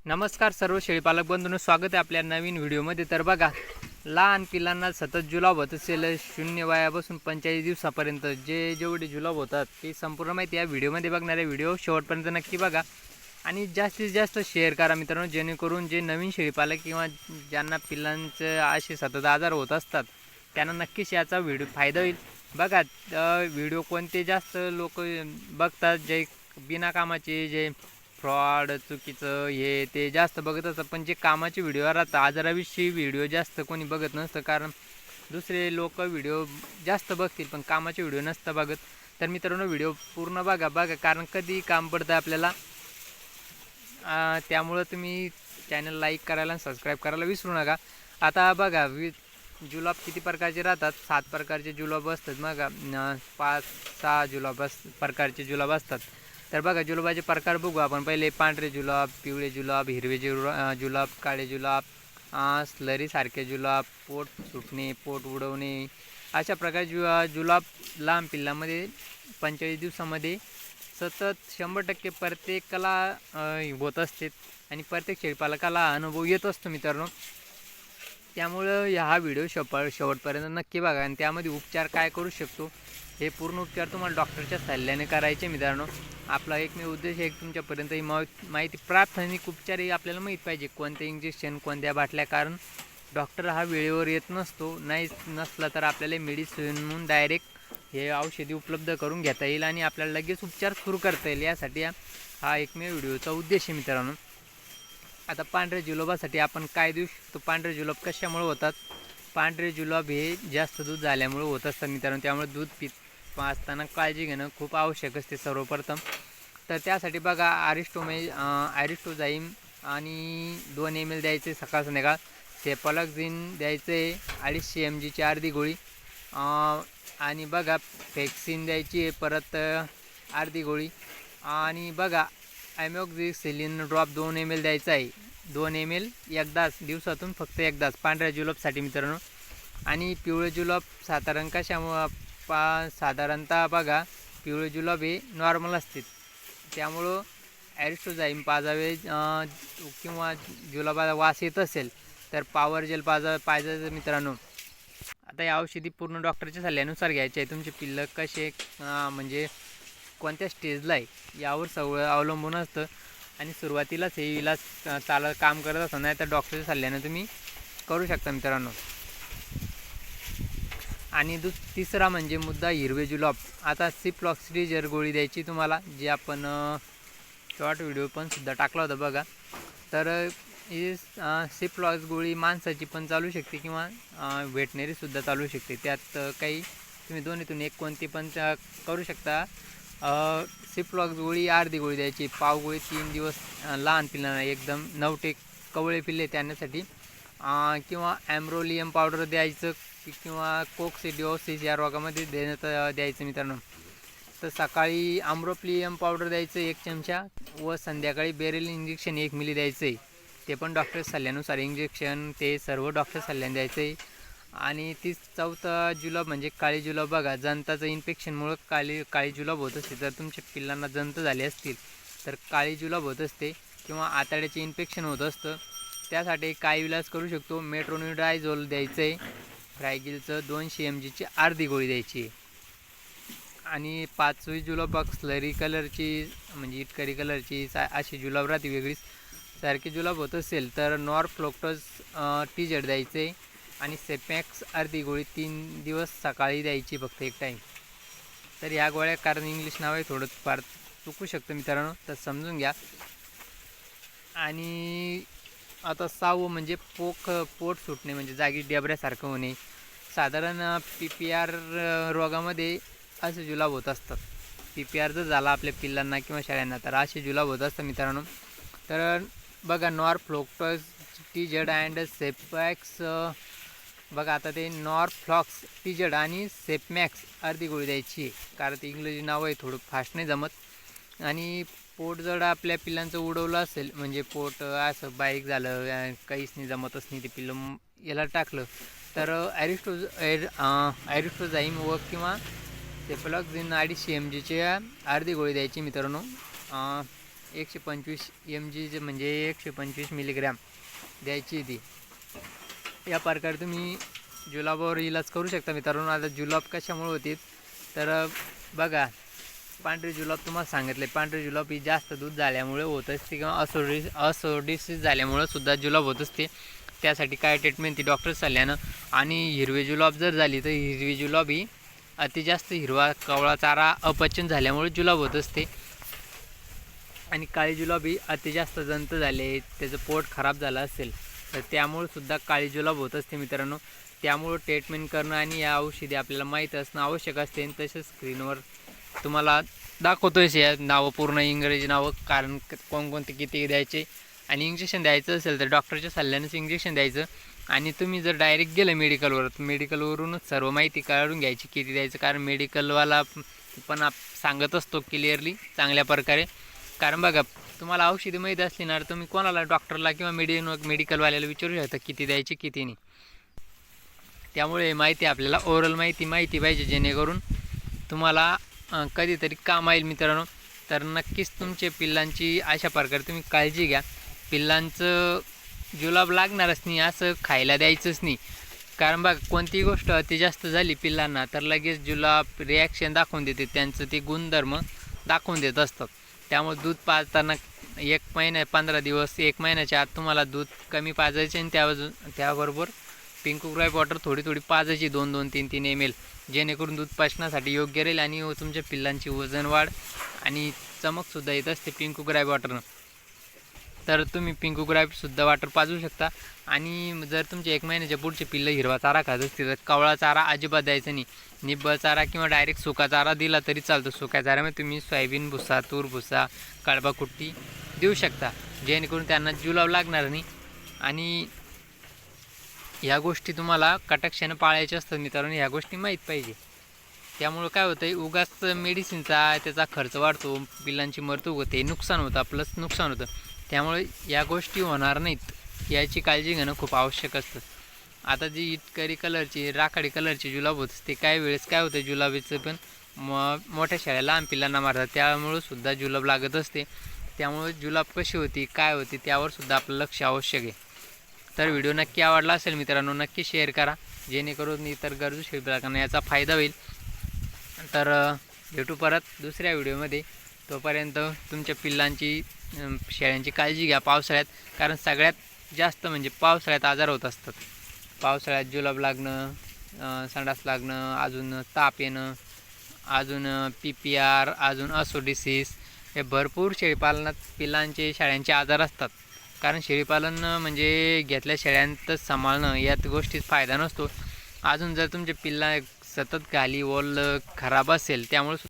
नमस्कार सर्व शेळीपालक बंधूंनो, स्वागत आहे आपल्या नवीन व्हिडिओमध्ये। तर बघा, लहान पिलांना सतत जुलाब होत असेल 0 वयापासून 45 दिवसापर्यंत जेवढे जुलाब होतात ते संपूर्ण माहिती या व्हिडिओमध्ये बघणार आहे। व्हिडिओ शेवटपर्यंत नक्की बघा आणि जास्तीत जास्त शेअर करा मित्रांनो, जेणेकरून जे नवीन शेळीपालक किंवा ज्यांना पिलांचे असे सतत आजार होत असतात त्यांना नक्कीच याचा व्हिडिओ फायदा होईल। बघा, व्हिडिओ कोणते जास्त लोक बघतात, जे बिना कामाचे, जे फ्रॉड चुकीचं हे ते जास्त बघत असतात, पण जे कामाचे व्हिडिओ राहतात आजाराविषयी व्हिडिओ जास्त कोणी बघत नसतं, कारण दुसरे लोक व्हिडिओ जास्त बघतील पण कामाचे व्हिडिओ नसतं बघत। तर मित्रांनो, व्हिडिओ पूर्ण बघा कारण कधी काम पडतं आपल्याला, त्यामुळं तुम्ही चॅनल लाईक करायला आणि सबस्क्राईब करायला विसरू नका। आता बघा, जुलाब किती प्रकारचे राहतात, 7 प्रकारचे जुलाब असतात। मग 5-6 प्रकारचे जुलाब असतात। तर बघा, जुलाबाचे प्रकार बघू आपण। पहिले पांढरे जुलाब, पिवळे जुलाब, हिरवे जुलाब, काळे जुलाब, स्लरी सारखे जुलाब, पोट सुटणे, पोट उडवणे, अशा प्रकारचे जुलाब लहान पिल्लांमध्ये 45 दिवसामध्ये सतत 100% प्रत्येकाला होत असते आणि प्रत्येक शेळीपालकाला अनुभव येत असतो मित्रांनो। त्यामुळं हा व्हिडिओ शेवटपर्यंत नक्की बघा आणि त्यामध्ये उपचार काय करू शकतो हे पूर्ण उपचार तुम्हाला डॉक्टरच्या सल्ल्याने करायचे मित्रांनो। आपला एकमेव उद्देश आहे तुमच्यापर्यंत ही माहिती प्राथमिक उपचार ही आपल्याला माहीत पाहिजे, कोणते इंजेक्शन, कोणत्या बाटल्या, कारण डॉक्टर हा वेळेवर येत नसतो। नसला तर आपल्याला मेडिसिन डायरेक्ट हे औषधी उपलब्ध करून घेता येईल आणि आपल्याला लगेच उपचार सुरू करता येईल, यासाठी हा एकमेव व्हिडिओचा उद्देश आहे मित्रांनो। आता पांढऱ्या जुलाबासाठी आपण काय देऊ शकतो, पांढरे जुलाब कशामुळे होतात? पांढरे जुलाब हे जास्त दूध झाल्यामुळे होत असतात मित्रांनो, त्यामुळे दूध पाजताना काळजी घेणं खूप आवश्यक असते सर्वप्रथम। तर त्यासाठी बघा, ॲरिस्टोझाईम आणि 2 ml द्यायचे सकाळ संध्याकाळ, सेफलॉक्झिन द्यायचे 250 mg ची अर्धी गोळी, आणि बघा फेक्सिन द्यायची परत अर्धी गोळी, आणि बघा ॲमोक्सिसिलिन ड्रॉप 2 ml द्यायचा आहे, 2 ml एकदाच, दिवसातून फक्त एकदाच पांढऱ्या जुलाबसाठी मित्रांनो। आणि पिवळे जुलाब साधारणतः बघा, पिवळे जुलाब हे नॉर्मल असतात, त्यामुळं ॲरिस्टोझाईम पाजावे, किंवा जुलाबाला वास येत असेल तर पॉवर जेल पाजायचं मित्रांनो। आता या औषधी पूर्ण डॉक्टरच्या सल्ल्यानुसार घ्यायचे आहे। तुमचे पिल्लं कसे म्हणजे कोणत्या स्टेजला आहे यावर सगळं अवलंबून असतं, आणि सुरुवातीलाच हे इलाज काम करत असं नाही तर डॉक्टरच्या सल्ल्याने तुम्ही करू शकता मित्रांनो। आणि तिसरा म्हणजे मुद्दा हिरवे जुलाब। आता सिफ्लॉक्झिन गोळी द्यायची तुम्हाला, जी आपण शॉर्ट व्हिडिओ पण सुद्धा टाकला होता बघा। तर ही सिफ्लॉक्स गोळी माणसाची पण चालू शकते किंवा व्हेटनरीसुद्धा चालू शकते, त्यात काही तुम्ही दोन्हीतून एक कोणती पण करू शकता। सिफ्लॉक्स गोळी अर्धी गोळी द्यायची, पाव गोळी 3 दिवस लहान पिल्लांना, एकदम 9 कवळे पिल्ले त्यांच्यासाठी, किंवा ॲम्ब्रोलियम पावडर द्यायचं, किंवा कोक्सिडिओसिस या रोगामध्ये द्यायचं मित्रांनो। तर सकाळी आम्ब्रोप्लियम पावडर द्यायचं 1 चमचा, व संध्याकाळी बेरेल इंजेक्शन 1 मिली द्यायचं आहे, ते पण डॉक्टर सल्ल्यानुसार इंजेक्शन ते सर्व डॉक्टर सल्ल्याने द्यायचं आहे। आणि चौथा जुलाब म्हणजे काळी जुलाब। बघा, जंताचं इन्फेक्शनमुळं काळी जुलाब होत असते, जर तुमच्या पिल्लांना जंत झाले असतील तर काळी जुलाब होत असते, किंवा आतड्याचे इन्फेक्शन होत असतं, त्यासाठी काय इलाज करू शकतो, मेट्रोनिडायझोल द्यायचं आहे, फ्रायगिलचं 200 mg ची अर्धी गोळी द्यायची आहे। आणि 5वी जुलाब बघ, स्लरी कलरची म्हणजे इटकरी कलरची अशी जुलाब राहते वेगळीच, सारखी जुलाब होत असेल तर नॉरफ्लोक्टोज TZ द्यायचे, आणि सेपॅक्स अर्धी गोळी 3 दिवस सकाळी द्यायची फक्त 1 टाईम। तर ह्या गोळ्या, कारण इंग्लिश नाव आहे थोडं फार चुकू शकतं मित्रांनो, तर समजून घ्या। आणि आता 6वं म्हणजे पोट सुटणे, म्हणजे जागी डेबऱ्यासारखं होणे। साधारण PPR रोगामध्ये असे जुलाब होत असतात। PPR जर झाला आपल्या पिल्लांना किंवा शेळ्यांना तर असे जुलाब होत असतात मित्रांनो। तर बघा, नॉरफ्लोक्टोज TZ अँड सेपॅक्स, बघा आता ते नॉरफ्लॉक्स TZ आणि सेपमॅक्स अर्धी गोळी द्यायची आहे, कारण ते इंग्रजी नाव आहे, थोडं फास्ट नाही जमत। आणि पोट जर आपल्या पिल्लांचं उडवलं असेल, म्हणजे पोट असं बारीक झालं, काहीच नाही जमतच नाही, ते पिल्लं याला टाकलं, तर ॲरिस्टोझाईम व किंवा सेफलॉक्झिन 250 mg ची अर्धी गोळी द्यायची मित्रांनो। 125 mg म्हणजे 125 मिलीग्रॅम द्यायची ती. या प्रकारे तुम्ही जुलाबावर इलाज करू शकता मित्रांनो. आता जुलाब कशामुळे होते तर बघा, पांढरी जुलाब तुम्हाला सांगितले, पांढरी जुलाब ही जास्त दूध झाल्यामुळे होत असते किंवा असोडिसिस झाल्यामुळे सुद्धा जुलाब होत असते. त्यासाठी काय ट्रीटमेंट ती डॉक्टर सल्ल्यानं. आणि हिरवे जुलाब जर झाली तर हिरवी जुलाब ही अति जास्त हिरवा कवळा चारा अपचन झाल्यामुळे जुलाब होत असते. आणि काळी जुलाब ही अति जास्त जंत झाले, त्याचं पोट खराब झालं असेल तर त्यामुळे सुद्धा काळी जुलाब होत असते मित्रांनो. त्यामुळे ट्रीटमेंट करणं आणि या औषधी आपल्याला माहीत असणं आवश्यक असते. आणि तसेच स्क्रीनवर तुम्हाला दाखवतोयच या नावं, पूर्ण इंग्रजी नावं, कारण कोणकोणते किती द्यायचे. आणि इंजेक्शन द्यायचं असेल तर डॉक्टरच्या सल्ल्यानेच इंजेक्शन द्यायचं. आणि तुम्ही जर डायरेक्ट गेलं मेडिकलवरूनच सर्व माहिती काढून घ्यायची किती द्यायचं, कारण मेडिकलवाला पण सांगत असतो क्लिअरली चांगल्या प्रकारे. कारण बघा, तुम्हाला औषधी माहिती असली ना, तुम्ही कोणाला डॉक्टरला किंवा मेडिकलवाल्याला विचारू शकता किती द्यायची किती नाही. त्यामुळे माहिती आपल्याला ओरल माहिती पाहिजे, जेणेकरून तुम्हाला कधीतरी काम येईल मित्रांनो. तर नक्कीच तुमच्या पिल्लांची अशा प्रकारे तुम्ही काळजी घ्या. पिल्लांचं जुलाब लागणारच नाही असं खायला द्यायचंच नाही. कारण बघा, कोणतीही गोष्ट अति जास्त झाली पिल्लांना तर लगेच जुलाब रिॲक्शन दाखवून देते, त्यांचं ते गुणधर्म दाखवून देत असतात. त्यामुळे दूध पाजताना 1 महिना 15 दिवस 1 महिन्याच्या आत तुम्हाला दूध कमी पाजायचे. आणि त्याबरोबर पिंकूग्राय वॉटर थोडी पाजायची 2-2, 3-3 ml, जेणेकरून दूध पाजण्यासाठी योग्य राहील. आणि तुमच्या पिल्लांची वजन वाढ आणि चमकसुद्धा येत असते पिंकूग्राय वॉटरनं. तर तुम्ही पिंकूग्रायसुद्धा वॉटर पाजू शकता. आणि जर तुमचे 1 महिन्याच्या पुढचे पिल्लं हिरवा चारा खात असतील तर कवळा चारा अजिबात द्यायचा नाही. निब्बळ चारा किंवा डायरेक्ट सुका चारा दिला तरी चालतो. सुक्या चाऱ्यामध्ये तुम्ही सोयाबीन भुसा, तूर भुसा, कडबा कुट्टी देऊ शकता, जेणेकरून त्यांना जुलाब लागणार नाही. आणि ह्या गोष्टी तुम्हाला कटाक्षानं पाळायच्या असतात मित्रांनो, ह्या गोष्टी माहीत पाहिजे. त्यामुळं काय होतं आहे, उगाच मेडिसिनचा त्याचा खर्च वाढतो, पिल्लांची मृत्यू होते, नुकसान होतं, प्लस नुकसान होतं. त्यामुळे या गोष्टी होणार नाहीत याची काळजी घेणं खूप आवश्यक असतं. आता जी इटकरी कलरची राखाडी कलरची जुलाब होत असते, काही वेळेस काय होतं, जुलाबीचं पण मोठ्या शेळ्या लहान पिल्लांना मारतात, त्यामुळं सुद्धा जुलाब लागत असते. त्यामुळे जुलाब कशी होती काय होती त्यावर सुद्धा आपलं लक्ष आवश्यक आहे. तर व्हिडिओ नक्की आवडला असेल मित्रांनो, नक्की शेअर करा, जेणेकरून इतर गरजू शेतकऱ्यांना याचा फायदा होईल. तर भेटू परत दुसऱ्या व्हिडिओमध्ये. तोपर्यंत तुमच्या पिल्लांची शेळ्यांची काळजी घ्या पावसाळ्यात, कारण सगळ्यात जास्त म्हणजे पावसाळ्यात आजार होत असतात. पावसाळ्यात जुलाब लागणं, संडास लागणं, अजून ताप येणं, अजून PPR, अजून असोडिसिस, हे भरपूर शेळीपालनात पिल्लांचे शेळ्यांचे आजार असतात. कारण शेळीपालन म्हणजे घेतल्या शेळ्यांतच सांभाळणं, यात गोष्टीत फायदा नसतो. अजून जर तुमचे पिल्ला सतत गाली ओल खराब असेल त्यामुळे